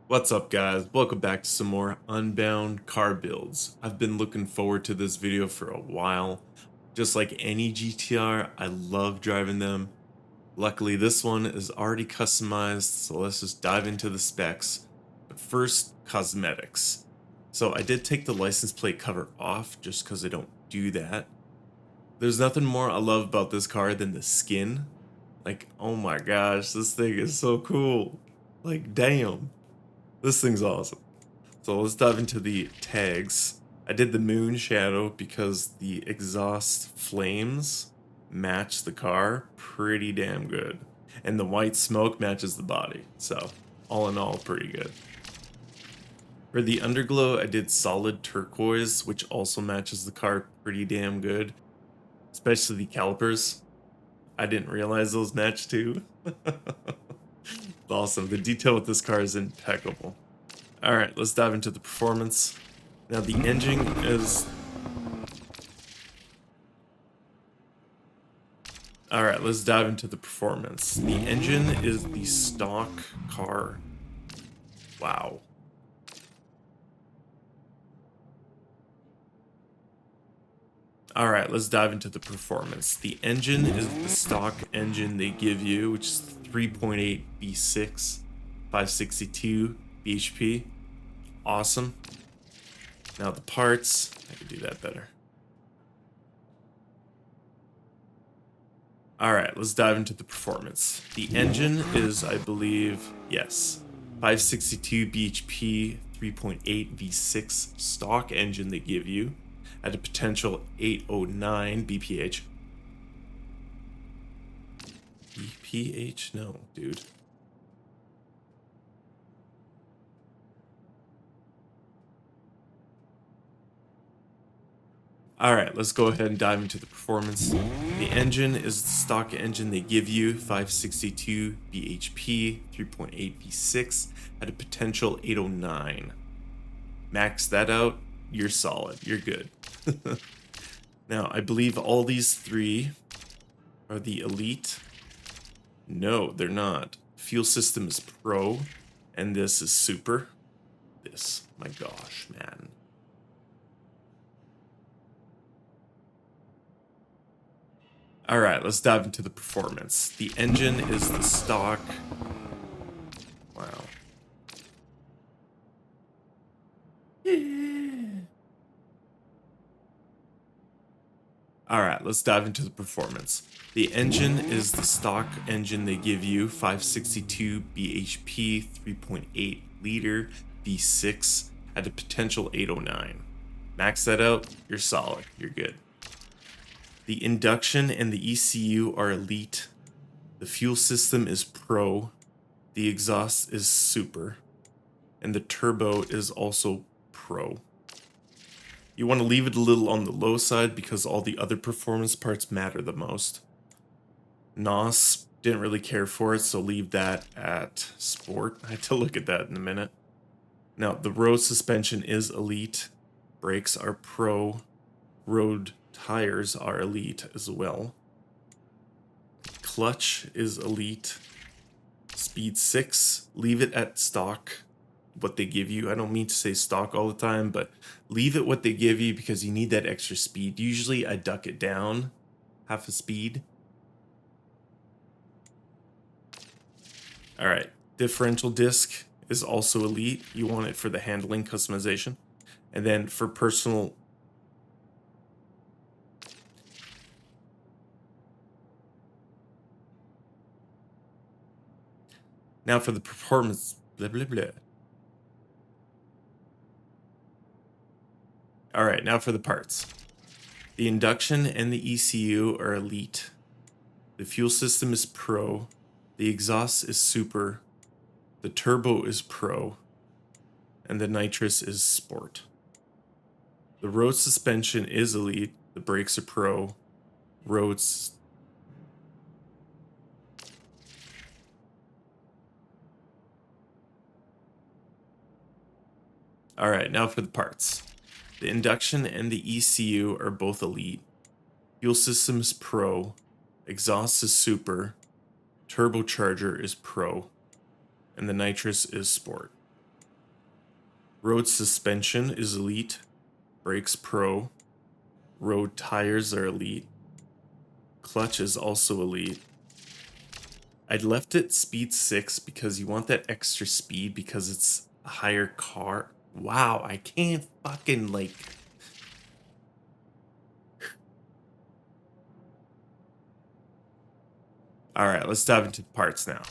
What's up guys, welcome back to some more Unbound car builds. I've been looking forward to this video for a while. Just like any GTR, I love driving them. Luckily this one is already customized, so let's just dive into the specs. But first, cosmetics. So I did take the license plate cover off just because I don't do that. There's nothing more I love about this car than the skin. Like, oh my gosh, this thing is so cool. Like, damn. This thing's awesome. So let's dive into the tags. I did the moon shadow because the exhaust flames match the car pretty damn good. And the white smoke matches the body. So all in all, pretty good. For the underglow, I did solid turquoise, which also matches the car pretty damn good. Especially the calipers. I didn't realize those match too. Awesome. The detail with this car is impeccable. Alright, let's dive into the performance. Now the engine is... Alright, let's dive into the performance. The engine is the stock car. Wow. Alright, let's dive into the performance. The engine is the stock engine they give you, which is 3.8 V6, 562 bhp. Awesome. Now the parts, I can do that better. Alright, let's dive into the performance. The engine is, I believe, yes, 562 bhp, 3.8 V6 stock engine they give you at a potential 809 bph. bph? No, dude. Alright, let's go ahead and dive into the performance. The engine is the stock engine they give you, 562 bhp, 3.8 V6 at a potential 809. Max that out, you're solid, you're good. Now, I believe all these three are the elite. No, they're not. Fuel system is pro, and this is super. This, my gosh, man. Alright, let's dive into the performance. The engine is the stock. Wow. Alright, let's dive into the performance. The engine is the stock engine they give you, 562 bhp, 3.8 liter V6 at a potential 809. Max that out, you're solid, you're good. The induction and the ECU are elite. The fuel system is pro. The exhaust is super. And the turbo is also pro. You want to leave it a little on the low side because all the other performance parts matter the most. NOS didn't really care for it, so leave that at sport. I had to look at that in a minute. Now, the road suspension is elite. Brakes are pro. Road tires are elite as well. Clutch is elite. Speed 6, leave it at stock, what they give you. I don't mean to say stock all the time, but leave it what they give you because you need that extra speed. Usually I duck it down half a speed. Alright, differential disc is also elite. You want it for the handling customization. And then for personal... Now for the performance... Blah, blah, blah. Alright, now for the parts. The induction and the ECU are elite. The fuel system is pro. The exhaust is super. The turbo is pro. And the nitrous is sport. The road suspension is elite. The brakes are pro. Roads... Alright, now for the parts. The induction and the ECU are both elite. Fuel system is pro. Exhaust is super. Turbocharger is pro. And the nitrous is sport. Road suspension is elite. Brakes pro. Road tires are elite. Clutch is also elite. I left it speed 6 because you want that extra speed because it's a higher car. Wow, I can't fucking like... Alright, let's dive into the parts now.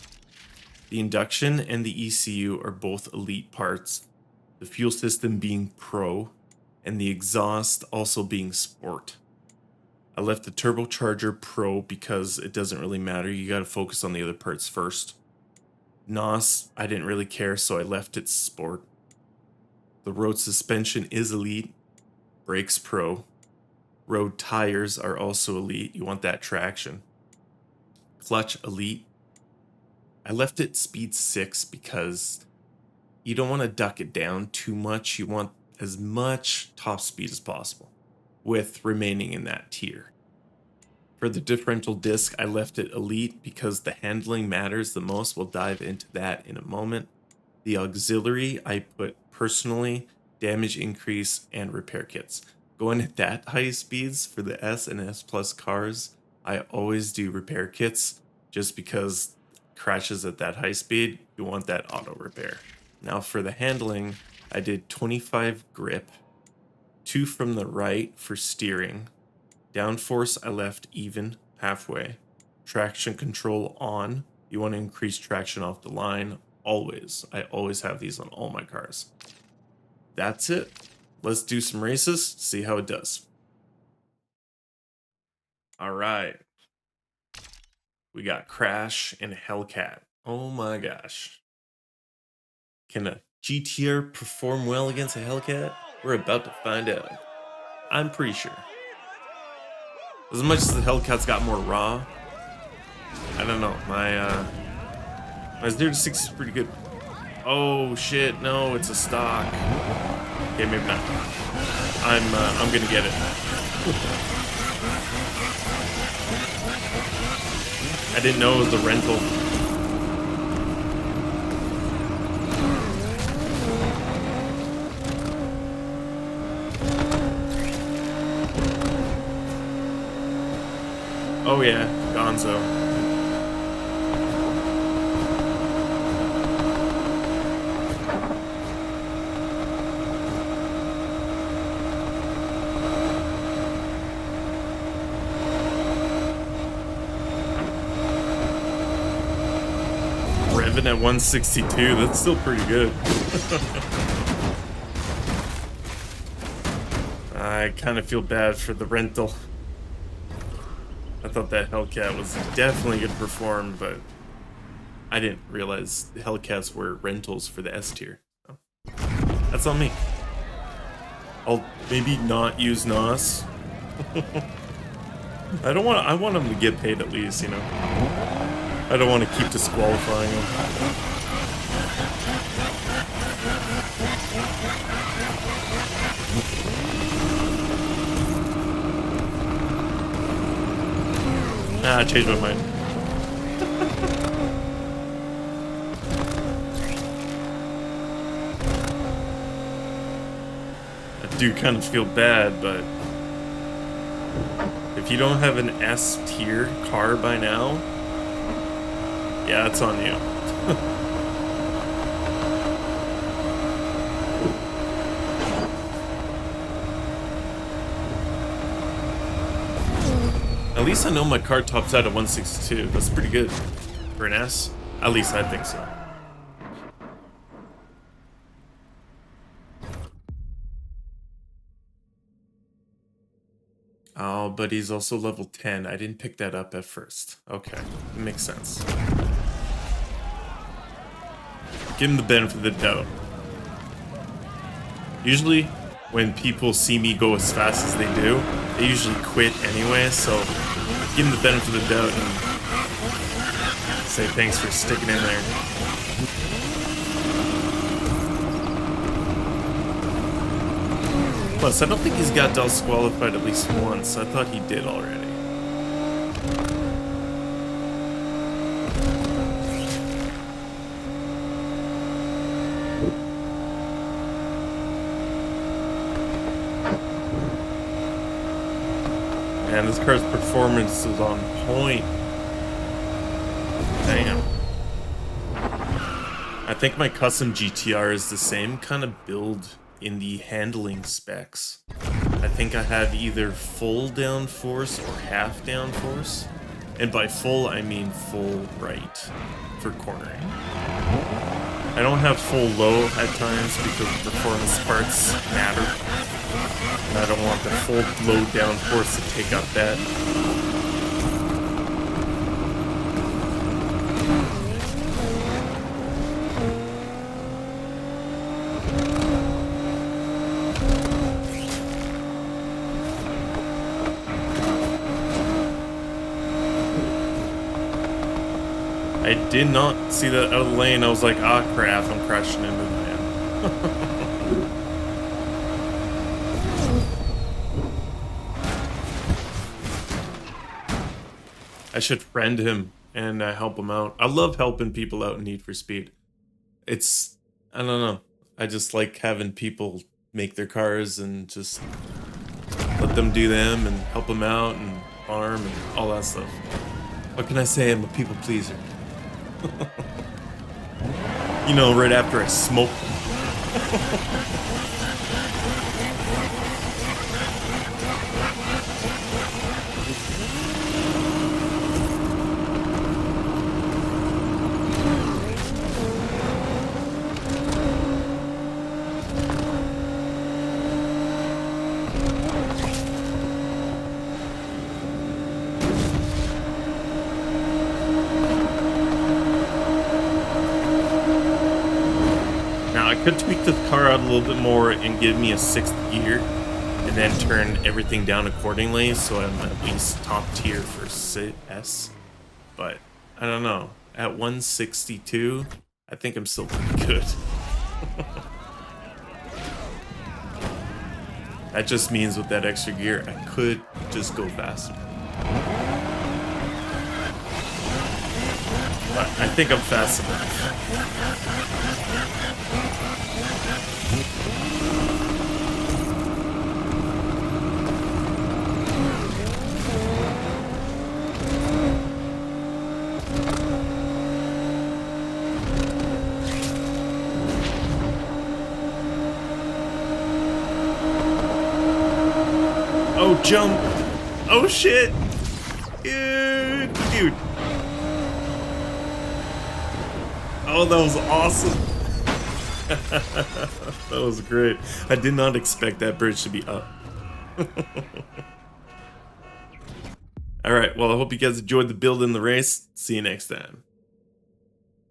The induction and the ECU are both elite parts, the fuel system being pro, and the exhaust also being sport. I left the turbocharger pro because it doesn't really matter, you gotta focus on the other parts first. NOS, I didn't really care, so I left it sport. The road suspension is elite, brakes pro. Road tires are also elite, you want that traction. Clutch elite. I left it speed 6 because you don't want to duck it down too much. You want as much top speed as possible with remaining in that tier. For the differential disc, I left it elite because the handling matters the most. We'll dive into that in a moment. The auxiliary, I put personally, damage increase, and repair kits. Going at that high speeds for the S and S Plus cars, I always do repair kits just because crashes at that high speed, you want that auto repair. Now for the handling, I did 25 grip, 2 from the right for steering. Downforce I left even, halfway. Traction control on. You want to increase traction off the line, always. I always have these on all my cars. That's it. Let's do some races, see how it does. All right. We got Crash and Hellcat. Oh my gosh. Can a GTR perform well against a Hellcat? We're about to find out. I'm pretty sure. As much as the Hellcat's got more raw, I don't know. My 0 to 6 is pretty good. Oh shit, no, it's a stock. Okay, maybe not. I'm gonna get it. I didn't know it was the rental. Oh yeah, Gonzo. Revving at 162, that's still pretty good. I kind of feel bad for the rental. I thought that Hellcat was definitely going to perform, but I didn't realize the Hellcats were rentals for the S tier. So that's on me. I'll maybe not use NOS. I want them to get paid at least, you know. I don't want to keep disqualifying them. I changed my mind. I do kind of feel bad, but if you don't have an S tier car by now, yeah, it's on you. At least I know my car tops out at 162. That's pretty good for an S. At least I think so. Oh, but he's also level 10. I didn't pick that up at first. Okay, makes sense. Give him the benefit of the doubt. Usually, when people see me go as fast as they do, they usually quit anyway, so give them the benefit of the doubt and say thanks for sticking in there. Plus, I don't think he's got disqualified at least once. I thought he did already. Man, this car's performance is on point. Damn. I think my custom GTR is the same kind of build in the handling specs. I think I have either full downforce or half downforce. And by full, I mean full right for cornering. I don't have full low at times because performance parts matter. And I don't want the full low downforce to take up that. I did not see that out of the lane. I was like, ah, crap, I'm crashing into the man. I should friend him and help him out. I love helping people out in Need for Speed. It's, I don't know. I just like having people make their cars and just let them do them and help them out and farm and all that stuff. What can I say? I'm a people pleaser. You know, right after I smoke them. I could tweak the car out a little bit more and give me a 6th gear and then turn everything down accordingly so I'm at least top tier for S. But I don't know. At 162, I think I'm still pretty good. That just means with that extra gear, I could just go faster. But I think I'm fast enough. Oh, jump! Oh, shit! Dude! Oh, that was awesome! That was great. I did not expect that bridge to be up. Alright, well, I hope you guys enjoyed the build in the race. See you next time.